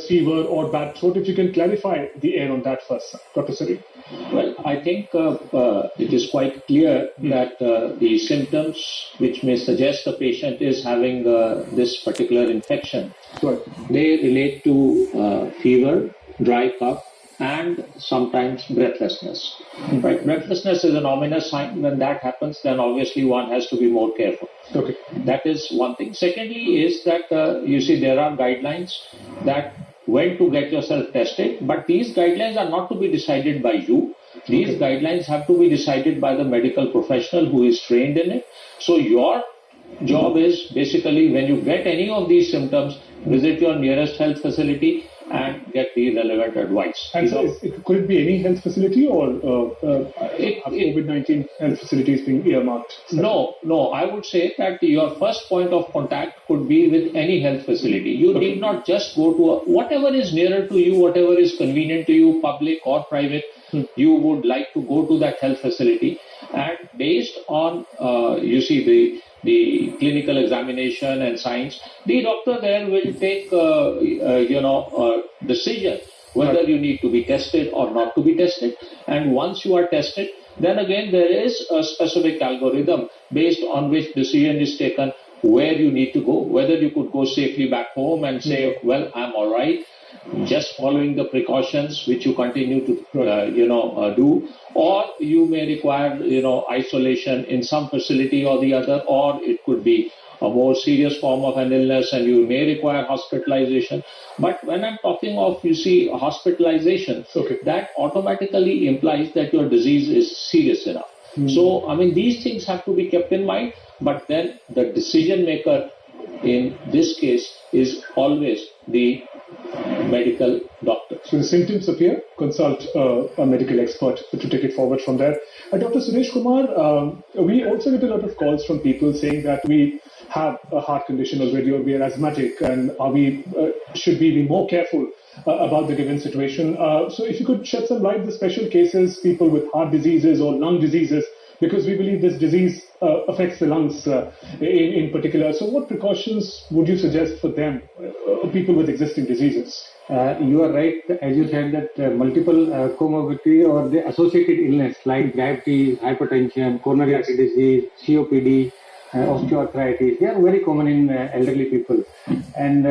fever or bad throat? If you can clarify the air on that first, Dr. Suri. Well, I think it is quite clear that the symptoms which may suggest the patient is having this particular infection, they relate to fever, dry cough, and sometimes breathlessness. Right? Breathlessness is an ominous sign. When that happens, then obviously one has to be more careful. Okay. That is one thing. Secondly is that, you see, there are guidelines that when to get yourself tested, but these guidelines are not to be decided by you. These guidelines have to be decided by the medical professional who is trained in it. So your job is basically, when you get any of these symptoms, visit your nearest health facility and get the relevant advice. And so could it be any health facility, or Covid-19 health facilities being earmarked? No, I would say that your first point of contact could be with any health facility. You need not just go to whatever is nearer to you, whatever is convenient to you, public or private. You would like to go to that health facility, and based on the clinical examination and signs, the doctor there will take decision whether you need to be tested or not to be tested. And once you are tested, then again there is a specific algorithm based on which decision is taken where you need to go, whether you could go safely back home and say, well, I'm all right, just following the precautions which you continue to do, or you may require isolation in some facility or the other, or it could be a more serious form of an illness and you may require hospitalization. But when I'm talking of, hospitalization, that automatically implies that your disease is serious enough. So, I mean, these things have to be kept in mind, but then the decision maker in this case is always the medical doctor. So the symptoms appear, consult a medical expert to take it forward from there. Dr. Suresh Kumar, we also get a lot of calls from people saying that we have a heart condition already, or we are asthmatic, and should we be more careful about the given situation? So if you could shed some light on the special cases, people with heart diseases or lung diseases, because we believe this disease affects the lungs in particular. So what precautions would you suggest for them, people with existing diseases? You are right, as you said, that multiple comorbidity or the associated illness like diabetes, hypertension, coronary artery disease, COPD, osteoarthritis, they are very common in elderly people. And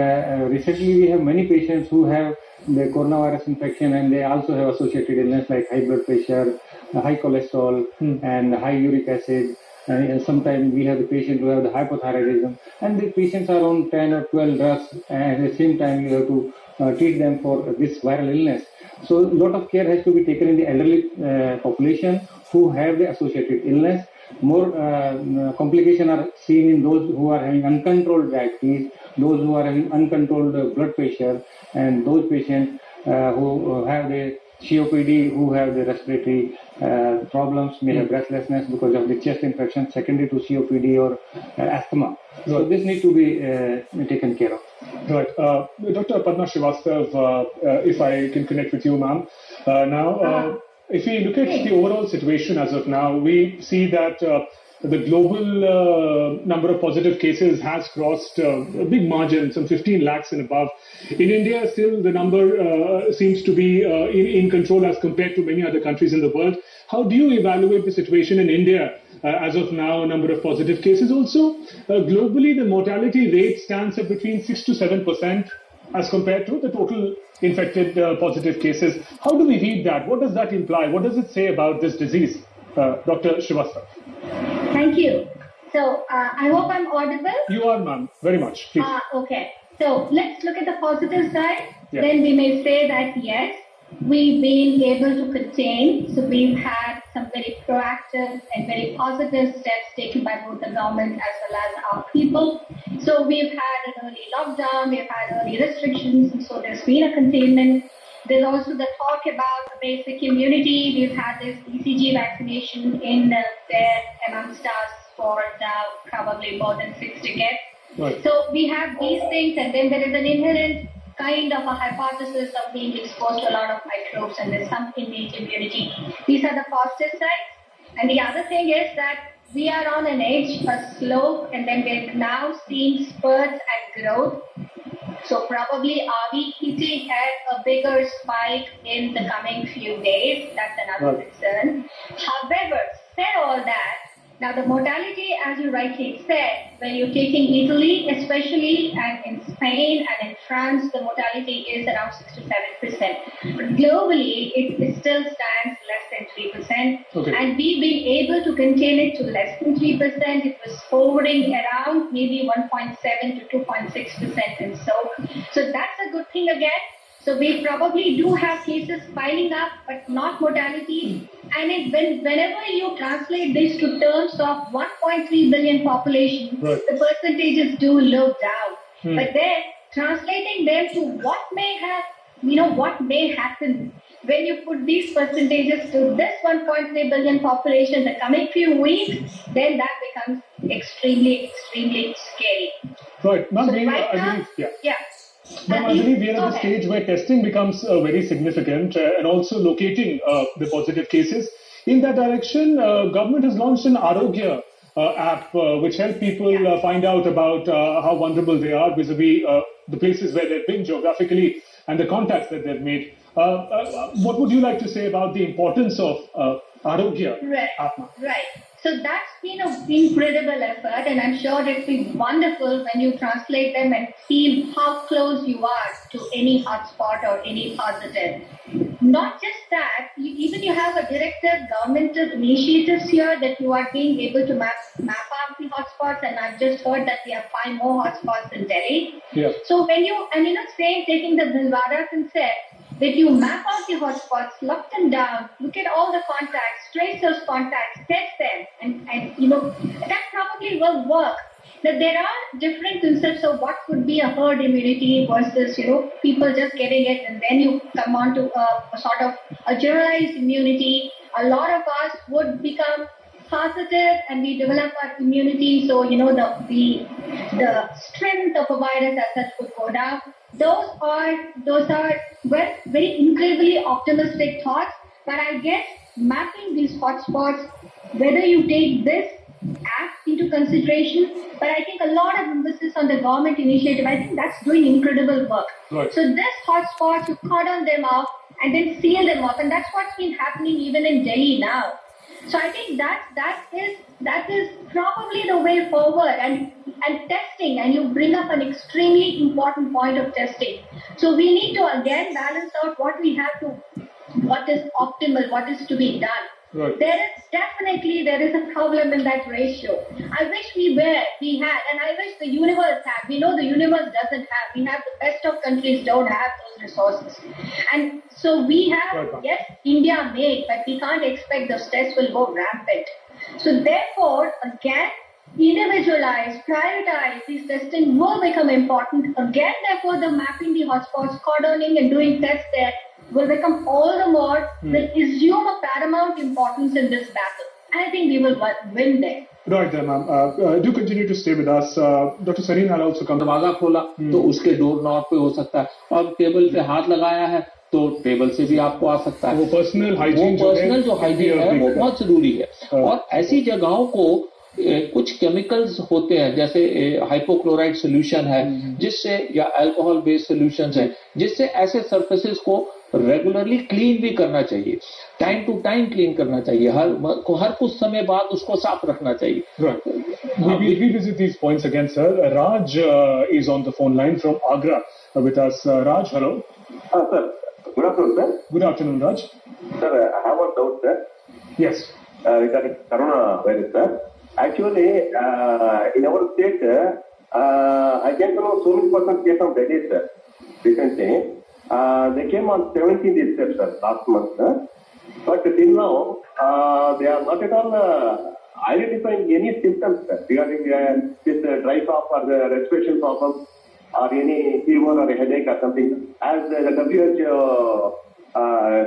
recently we have many patients who have the coronavirus infection, and they also have associated illness like high blood pressure, high cholesterol, and high uric acid. And sometimes we have the patient who have the hypothyroidism, and the patients are on 10 or 12 drugs, and at the same time you have to treat them for this viral illness. So a lot of care has to be taken in the elderly population who have the associated illness. More complications are seen in those who are having uncontrolled diabetes, those who are having uncontrolled blood pressure, and those patients who have the COPD, who have the respiratory problems, may have breathlessness because of the chest infection secondary to COPD or asthma. So this needs to be taken care of. Right. Dr. Padma Srivastav, if I can connect with you, ma'am. If we look at the overall situation as of now, we see that the global number of positive cases has crossed a big margin, some 15 lakhs and above. In India, still the number seems to be in control as compared to many other countries in the world. How do you evaluate the situation in India as of now, a number of positive cases? Also, globally, the mortality rate stands at between 6 to 7% as compared to the total infected positive cases. How do we read that? What does that imply? What does it say about this disease? Dr. Srivastav. Thank you. So, I hope I'm audible. You are, ma'am. Very much. Please. Okay. So, let's look at the positive side. Yeah. Then we may say that, yes, we've been able to contain. So, we've had some very proactive and very positive steps taken by both the government as well as our people. So, we've had an early lockdown, we've had early restrictions, and so there's been a containment. There's also the talk about the basic immunity. We've had this BCG vaccination in there amongst us for now probably more than 6 decades. Right. So we have these things, and then there is an inherent kind of a hypothesis of being exposed to a lot of microbes, and there's some innate immunity. These are the positive sides. And the other thing is that we are on an edge, a slope, and then we're now seeing spurts and growth. So probably are we hitting at a bigger spike in the coming few days? That's another concern. However, said all that, now the mortality, as you rightly said, when you're taking Italy especially, and in Spain and in France, the mortality is around 6 to 7%. But globally, it still stands less than 3%. Okay. And we've been able to contain it to less than 3%. It was hovering around maybe 1.7 to 2.6% and so that's a good thing again. So we probably do have cases piling up, but not mortality. And whenever you translate this to terms of 1.3 billion population, right, the percentages do look down. But then translating them to what may have, what may happen when you put these percentages to this 1.3 billion population the coming few weeks, then that becomes extremely, extremely scary. Right. Ma'am, So I right now, believe, yeah. Ma'am, I believe we are at the stage where testing becomes very significant and also locating the positive cases. In that direction, government has launched an Arogya app which helps people find out about how vulnerable they are vis-a-vis the places where they've been geographically and the contacts that they've made. What would you like to say about the importance of Arogya app? Right. So that's been an incredible effort, and I'm sure it'll be wonderful when you translate them and feel how close you are to any hotspot or any positive. Not just that, even you have a directed governmental initiatives here that you are being able to map out the hotspots, and I've just heard that we have 5 more hotspots in Delhi. Yes. So when you, taking the Bhilwara concept, that you map out the hotspots, lock them down, look at all the contacts, trace those contacts, test them, and that probably will work. That there are different concepts of what could be a herd immunity versus, people just getting it, and then you come on to a sort of a generalized immunity. A lot of us would become positive and we develop our immunity, so the strength of a virus as such would go down. Those are very incredibly optimistic thoughts, but I guess mapping these hotspots, whether you take this app into consideration, but I think a lot of emphasis on the government initiative, I think that's doing incredible work. Right. So this hotspots, you cordon them off and then seal them up, and that's what's been happening even in Delhi now. So I think that is probably the way forward, and testing, and you bring up an extremely important point of testing. So we need to again balance out what is optimal, what is to be done. Right. There is a problem in that ratio. I wish we had, and I wish the universe had. We know the universe doesn't have. We have the best of countries don't have those resources. And so we have, yes, India made, but we can't expect those tests will go rampant. So therefore, again, individualize, prioritize, these testing will become important. Again, therefore, the mapping the hotspots, cordoning and doing tests there will become all the more, will assume a paramount importance in this battle. And I think we will win there. Right there, ma'am. Do continue to stay with us. Dr. Sareen, I'll also come. दरवाजा खोला तो उसके door knob पे हो सकता है, अब table पे हाथ लगाया है तो टेबल से भी आपको आ सकता है. वो पर्सनल हाइजीन जो हाइजीन है वो बहुत जरूरी है. और ऐसी जगहों को कुछ केमिकल्स होते हैं जैसे हाइपोक्लोराइड सोल्यूशन है जिससे, या अल्कोहल बेस्ड सॉल्यूशंस है जिससे ऐसे सरफेसेस को रेगुलरली क्लीन भी करना चाहिए, टाइम टू टाइम क्लीन करना चाहिए, हर कुछ समय बाद उसको साफ रखना चाहिए. Right. We revisit these points again, sir. Raj is on the phone line from Agra with us. Raj, hello. Sir. Good afternoon, sir. Good afternoon, Raj. Sir, I have a doubt, sir. Yes. Regarding coronavirus, sir. Actually, in our state, I came to know so many persons came from Delhi, sir, recently. They came on 17th December, sir, last month, sir. But till now, they are not at all identifying any symptoms, sir, regarding this dry cough or the respiration problem or any fever or a headache or something, as the WHO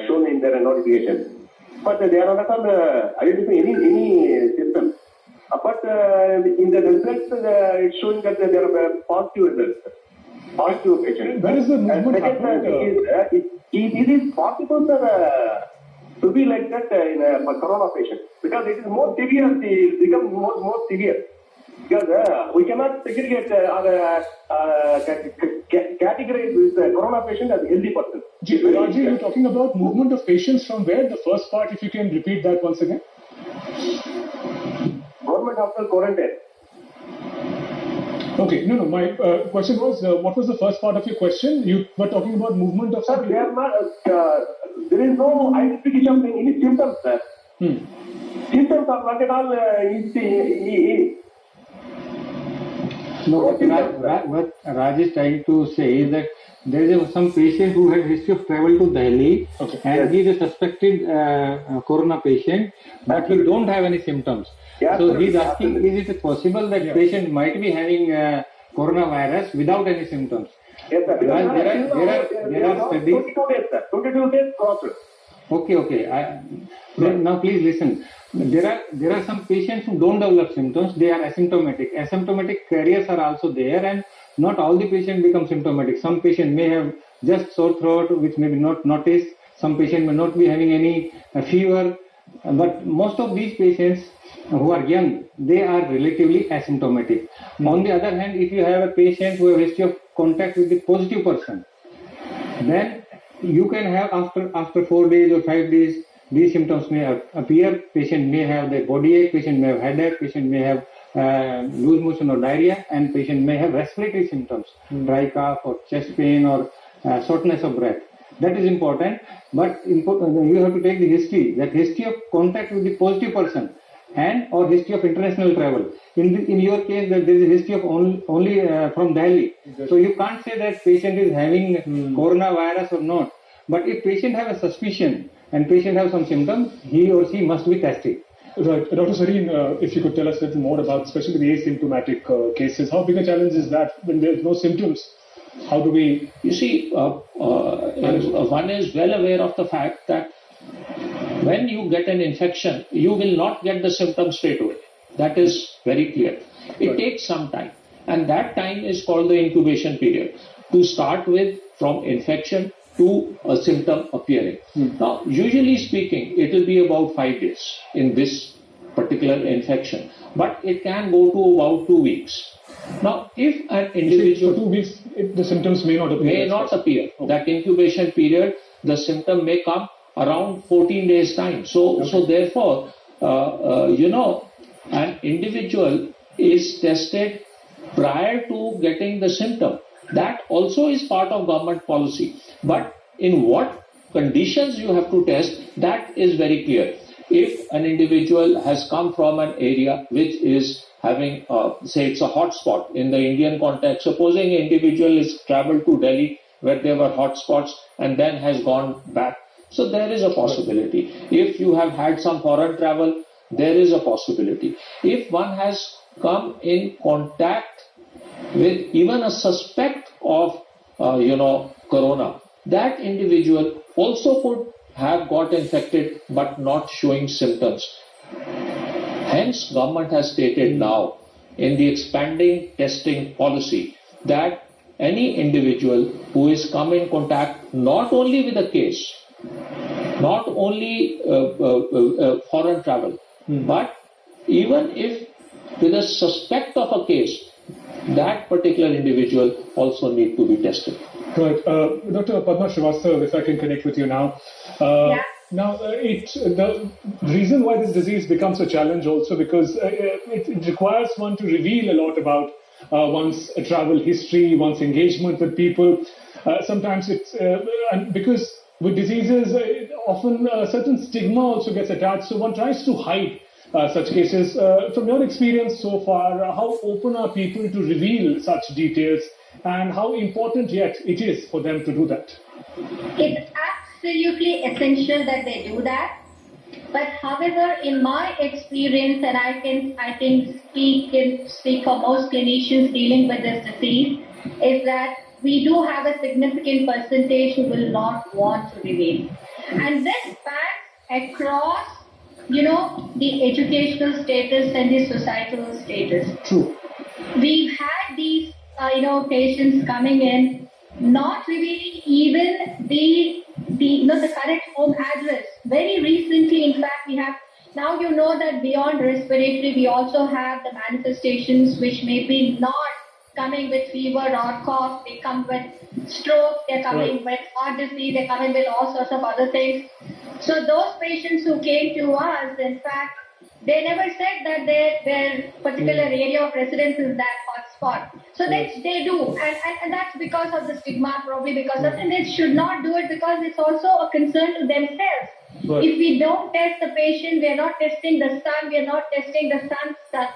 shown in their notification. But they are not at all identifying any symptoms. But in the results, it's showing that there are positive results. Positive patients. Where is the movement happening? It is possible, sir, to be like that in a corona patient, because it is more severe. It becomes more severe. Because we cannot segregate or categorize this corona patient as a healthy person. Raji, you're talking about movement of patients from where? The first part, if you can repeat that once again. Government hospital quarantine. Okay, no. My question was, what was the first part of your question? You were talking about movement of. Sir, there is no identification of any symptoms, sir. Symptoms are not at all easy. No, what Raj is trying to say is that there is some patient who had history of travel to Delhi, and he is a suspected corona patient, but he don't have any symptoms. So he is asking, is it possible that patient might be having coronavirus without any symptoms? Yes, sir. There are studies. 22 days, sir. 22 days crossed. Okay. Now please listen. There are some patients who don't develop symptoms. They are asymptomatic. Asymptomatic carriers are also there, and not all the patients become symptomatic. Some patient may have just sore throat, which may be not noticed. Some patient may not be having any fever. But most of these patients who are young, they are relatively asymptomatic. On the other hand, if you have a patient who have history of contact with the positive person, then you can have after 4 days or 5 days, these symptoms may appear. Patient may have the body ache, patient may have headache, patient may have loose motion or diarrhea, and patient may have respiratory symptoms, dry cough or chest pain or shortness of breath. That is important, but you have to take the history, that history of contact with the positive person and or history of international travel. In your case, that there is a history of only from Delhi. So you can't say that patient is having coronavirus or not. But if patient have a suspicion and patient have some symptoms, he or she must be tested. Right. Dr. Sareen, if you could tell us a little more about especially the asymptomatic cases, how big a challenge is that when there is no symptoms? How do we... You see, one is well aware of the fact that when you get an infection, you will not get the symptoms straight away. That is very clear. It takes some time, and that time is called the incubation period. To start with, from infection to a symptom appearing. Now, usually speaking, it will be about 5 days in this particular infection, but it can go to about 2 weeks. Now, if an individual... For 2 weeks, the symptoms may not appear. That incubation period, the symptom may come around 14 days time. So therefore, an individual is tested prior to getting the symptom. That also is part of government policy. But in what conditions you have to test, that is very clear. If an individual has come from an area which is having, say it's a hot spot in the Indian context, supposing an individual is traveled to Delhi where there were hot spots and then has gone back. So there is a possibility. If you have had some foreign travel, there is a possibility. If one has come in contact with even a suspect of, corona, that individual also could have got infected but not showing symptoms. Hence, government has stated now in the expanding testing policy that any individual who is come in contact not only with a case, not only foreign travel, but even if with a suspect of a case, that particular individual also need to be tested. Right. Dr. Padma Srivastava, if I can connect with you now. Now, the reason why this disease becomes a challenge also because it requires one to reveal a lot about one's travel history, one's engagement with people. Sometimes it's because with diseases, often a certain stigma also gets attached, so one tries to hide such cases. From your experience so far, how open are people to reveal such details, and how important yet it is for them to do that? It's absolutely essential that they do that. But however, in my experience, and I can speak for most clinicians dealing with this disease, is that we do have a significant percentage who will not want to reveal. And this spans across, the educational status and the societal status. True. We've had these, patients coming in, not revealing even the current home address. Very recently, in fact, we have, now that beyond respiratory, we also have the manifestations which may be not coming with fever or cough. They come with stroke, they're coming with heart disease, they're coming with all sorts of other things. So those patients who came to us, in fact, they never said that their particular area of residence is that hotspot. So they do, and that's because of the stigma, probably because of, and they should not do it because it's also a concern to themselves. Right. If we don't test the patient, we are not testing the son, we are not testing the son's son.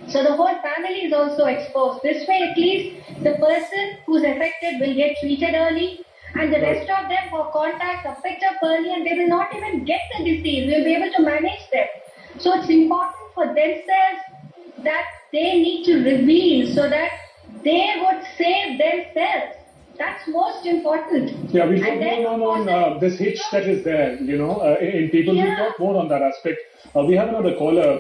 So the whole family is also exposed. This way, at least the person who's affected will get treated early, and the rest of them who contacts are picked up early, and they will not even get the disease. We'll be able to manage them. So it's important for themselves that they need to reveal so that they would save themselves. That's most important. Yeah, we'll talk more on this hitch that is there, in people. We'll talk more on that aspect. We have another caller.